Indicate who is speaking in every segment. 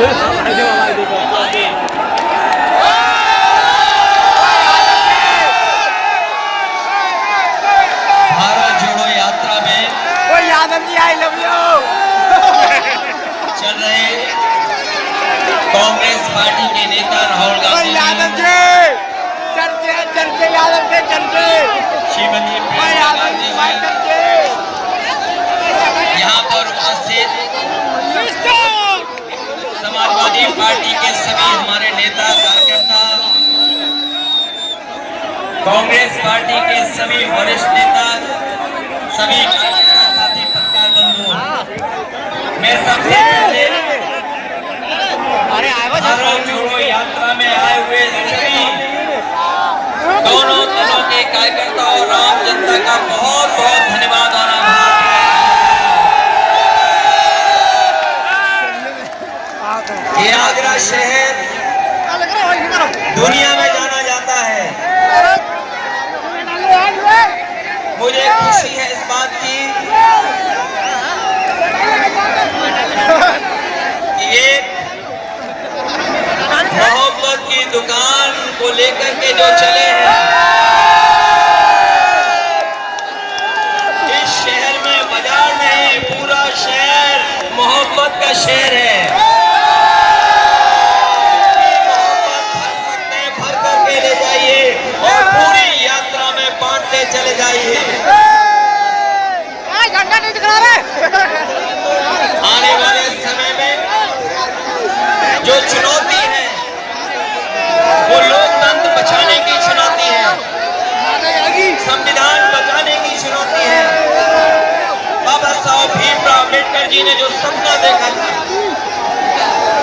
Speaker 1: भारत जोड़ो यात्रा में
Speaker 2: Yadav ji I love you
Speaker 1: चल रहे कांग्रेस पार्टी के नेता राहुल गांधी
Speaker 2: यादव जी चलते यादव के चलते
Speaker 1: श्रीमती
Speaker 2: यादव जी
Speaker 1: यहाँ पर उपस्थित समाजवादी पार्टी के सभी हमारे नेता कार्यकर्ता, कांग्रेस पार्टी के सभी वरिष्ठ नेता, सभी कार्यकर्ता साथी पत्रकार बंधु, मैं सबसे पहले भारत जोड़ो यात्रा में आए हुए सभी दोनों दलों के कार्यकर्ताओं और आम जनता का बहुत बहुत धन्यवाद और आभार। ये आगरा शहर दुनिया में जाना जाता है। मुझे खुशी है इस बात की कि एक मोहब्बत की दुकान को लेकर के जो चले हैं, इस शहर में बाजार नहीं, पूरा शहर मोहब्बत का शहर है। ले जाइए और पूरी यात्रा में बांटते चले जाइए। आने वाले समय में जो चुनौती है वो लोकतंत्र बचाने की चुनौती है, संविधान बचाने की चुनौती है। बाबा साहब भीमराव अम्बेडकर जी ने जो सपना देखा था,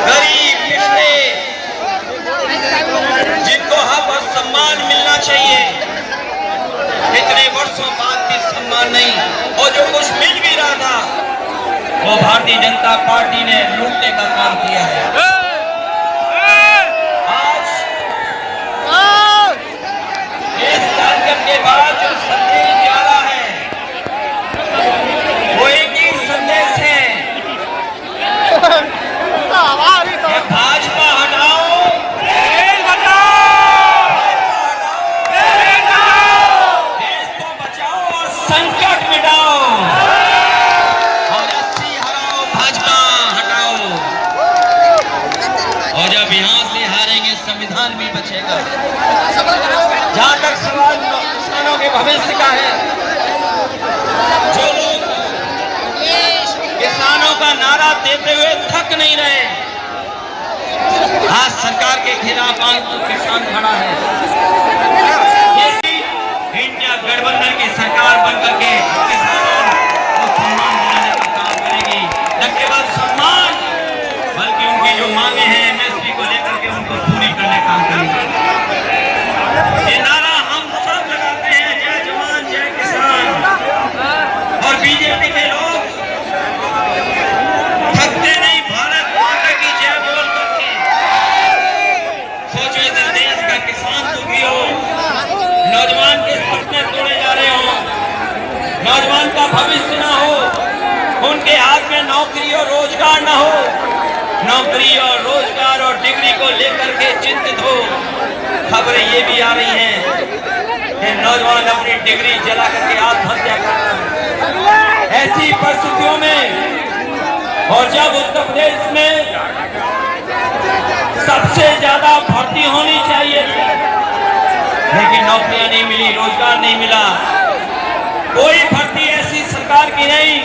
Speaker 1: गरीब पिछड़े जिनको हक और सम्मान मिलना चाहिए, इतने वर्षों बाद भी सम्मान नहीं, और जो कुछ मिल भी रहा था वो भारतीय जनता पार्टी ने लूटने का काम किया है। आज इस कार्यक्रम के बाद जो संदेश जा रहा है वो एक ही संदेश है, भाजपा हटाओ, संकट मिटाओ और अस्सी हराओ, भाजपा हटाओ। और जब यहां से हारेंगे संविधान भी बचेगा। जहां तक सवाल किसानों के भविष्य का है, जो लोग किसानों का नारा देते हुए थक नहीं रहे, आज सरकार के खिलाफ आज तो किसान खड़ा है। इंडिया गठबंधन की सरकार बनकर के किसानों को सम्मान दिलाने का काम करेगी। न केवल सम्मान बल्कि उनकी जो मांगे हैं एमएसपी को लेकर के उनको पूरी करने का काम करेगी। ये नारा हम सब लगाते हैं, जय जवान जय किसान। और बीजेपी के लोग थकते नहीं, भारत माता की जय बोल करके। सोचो इस देश का किसान दुखी हो, नौजवान के सपने तोड़े जा रहे हो, नौजवान का भविष्य ना हो, उनके हाथ में नौकरी और रोजगार ना हो, नौकरी और रोजगार और डिग्री को लेकर के चिंतित हो। खबरें ये भी आ रही हैं कि नौजवान अपनी डिग्री जला करके आत्महत्या कर रहे हैं। ऐसी परिस्थितियों में और जब उत्तर प्रदेश में सबसे ज्यादा भर्ती होनी चाहिए लेकिन नौकरियां नहीं मिली, रोजगार नहीं मिला, कोई भर्ती ऐसी सरकार की नहीं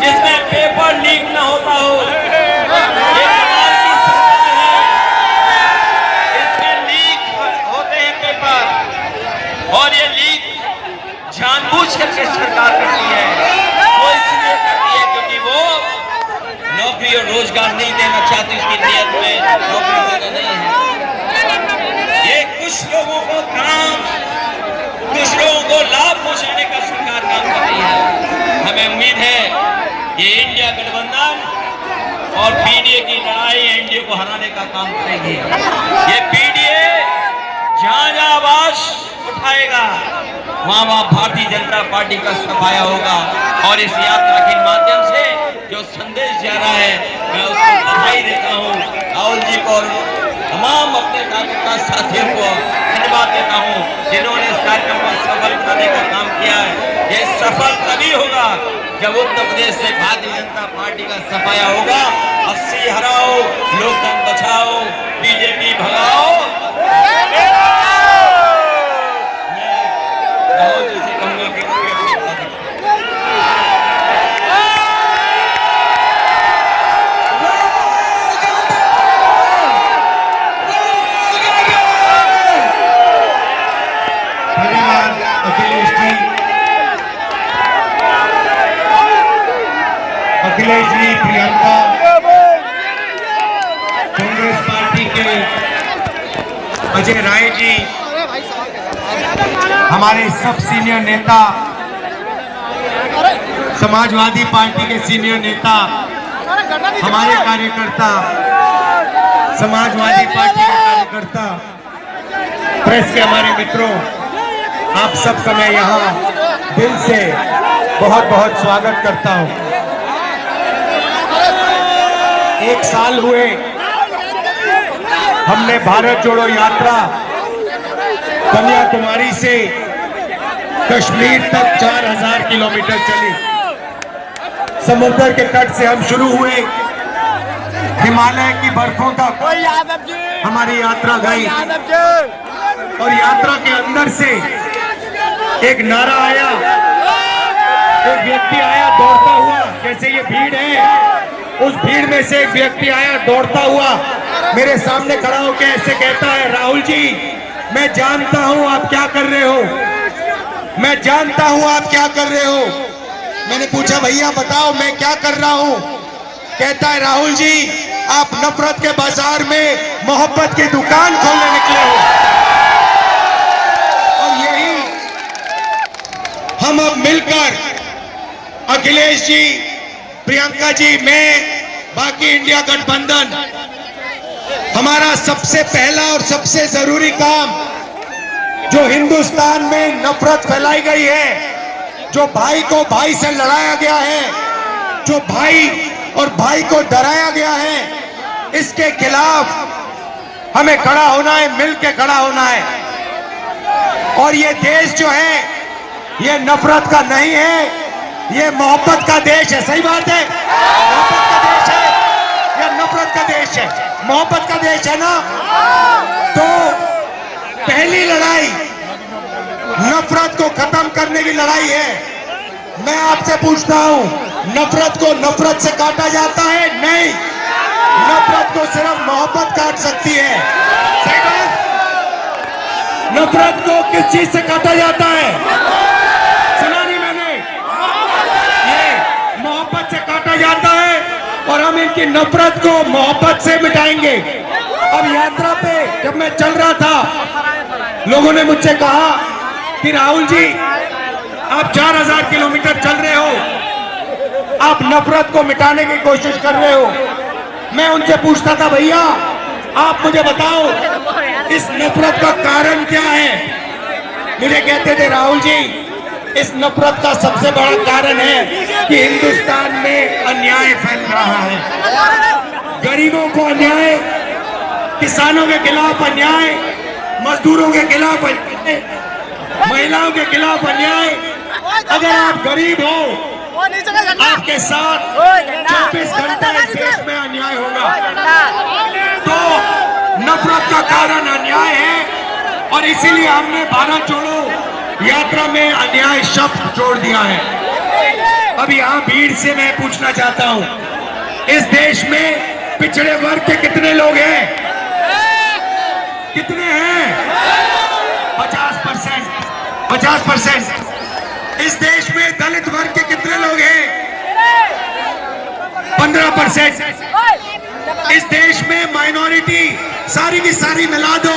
Speaker 1: जिसमें पेपर लीक न होता हो। ये कमाल की सरकार है, इसमें लीक होते हैं पेपर, और ये लीक जानबूझ करके सरकार करती है। वो इसलिए करती है क्योंकि वो नौकरी और रोजगार नहीं देना चाहती, उसकी नीयत में नौकरी देना नहीं है। ये कुछ लोगों को काम, कुछ लोगों को लाभ पहुंचाने का सरकार काम कर रही है। हमें उम्मीद है कि इंडिया गठबंधन और पीडीए की लड़ाई एनडीए को हराने का काम करेगी। ये पीडीए जहां जहां आवाज उठाएगा वहां वहां भारतीय जनता पार्टी का सफाया होगा। और इस यात्रा के माध्यम से जो संदेश जा रहा है मैं उसको बधाई देता जी को और तमाम अपने कार्यकर्ता साथियों को धन्यवाद देता हूँ जिन्होंने इस कार्यक्रम को सफल बनाने का काम किया है। ये सफल तभी होगा जब उत्तर प्रदेश से भारतीय जनता पार्टी का सफाया होगा। 80 हराओ, लोकतंत्र बचाओ, बीजेपी भगाओ। मैं राहुल जी से कहूंगा कि
Speaker 3: अखिलेश जी, प्रियंका, कांग्रेस पार्टी के अजय राय जी, हमारे सब सीनियर नेता, समाजवादी पार्टी के सीनियर नेता, हमारे कार्यकर्ता, समाजवादी पार्टी के कार्यकर्ता, प्रेस के हमारे मित्रों, आप सबका मैं यहाँ दिल से बहुत बहुत स्वागत करता हूँ। एक साल हुए हमने भारत जोड़ो यात्रा कन्याकुमारी से कश्मीर तक 4000 किलोमीटर चली। समुद्र के तट से हम शुरू हुए, हिमालय की बर्फों तक हमारी यात्रा गई और यात्रा के अंदर से एक नारा आया, एक व्यक्ति आया दौड़ता हुआ, जैसे ये भीड़ है उस भीड़ में से एक व्यक्ति आया दौड़ता हुआ मेरे सामने खड़ा होकर ऐसे कहता है, राहुल जी मैं जानता हूं आप क्या कर रहे हो, मैं जानता हूं आप क्या कर रहे हो। मैंने पूछा भैया बताओ मैं क्या कर रहा हूं। कहता है राहुल जी आप नफरत के बाजार में मोहब्बत की दुकान खोलने निकले हो। और यही हम अब मिलकर अखिलेश जी, प्रियंका जी, मैं, बाकी इंडिया गठबंधन, हमारा सबसे पहला और सबसे जरूरी काम जो हिंदुस्तान में नफरत फैलाई गई है, जो भाई को भाई से लड़ाया गया है, जो भाई और भाई को डराया गया है, इसके खिलाफ हमें खड़ा होना है, मिलकर खड़ा होना है। और ये देश जो है ये नफरत का नहीं है, ये मोहब्बत का देश है। सही बात है, मोहब्बत का देश है या नफरत का देश है? मोहब्बत का देश है ना। तो पहली लड़ाई नफरत को खत्म करने की लड़ाई है। मैं आपसे पूछता हूं, नफरत को नफरत से काटा जाता है? नहीं, नफरत को सिर्फ मोहब्बत काट सकती है। सही बात। नफरत को किस चीज से काटा जाता है? सुना नहीं मैंने? ये मोहब्बत से काटा जाता है और हम इनकी नफरत को मोहब्बत से मिटाएंगे। अब यात्रा पे जब मैं चल रहा था, लोगों ने मुझसे कहा कि राहुल जी आप 4000 किलोमीटर चल रहे हो, आप नफरत को मिटाने की कोशिश कर रहे हो। मैं उनसे पूछता था भैया आप मुझे बताओ इस नफरत का कारण क्या है? मुझे कहते थे राहुल जी इस नफरत का सबसे बड़ा कारण है कि हिंदुस्तान में अन्याय फैल रहा है। गरीबों को अन्याय, किसानों के खिलाफ अन्याय, मजदूरों के खिलाफ अन्याय, महिलाओं के खिलाफ अन्याय। अगर आप गरीब हो आपके साथ 24 घंटे इस देश में अन्याय होगा। तो नफरत का कारण अन्याय है और इसीलिए हमने भारत जोड़ो यात्रा में अन्याय शब्द जोड़ दिया है। अब यहाँ भीड़ से मैं पूछना चाहता हूँ, इस देश में पिछड़े वर्ग के कितने लोग हैं? कितने हैं? 50%। 50%। इस देश में दलित वर्ग के कितने लोग हैं? 15%। इस देश में माइनॉरिटी सारी की सारी मिला दो,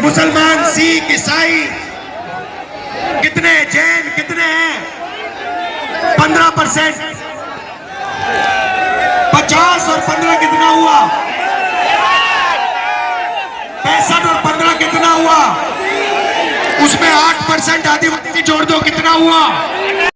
Speaker 3: मुसलमान, सिख, ईसाई कितने, जैन कितने हैं? 15%। 50 और 15 कितना हुआ? 65 और 15 कितना हुआ? उसमें 8% आदिवासी जोड़ दो, कितना हुआ?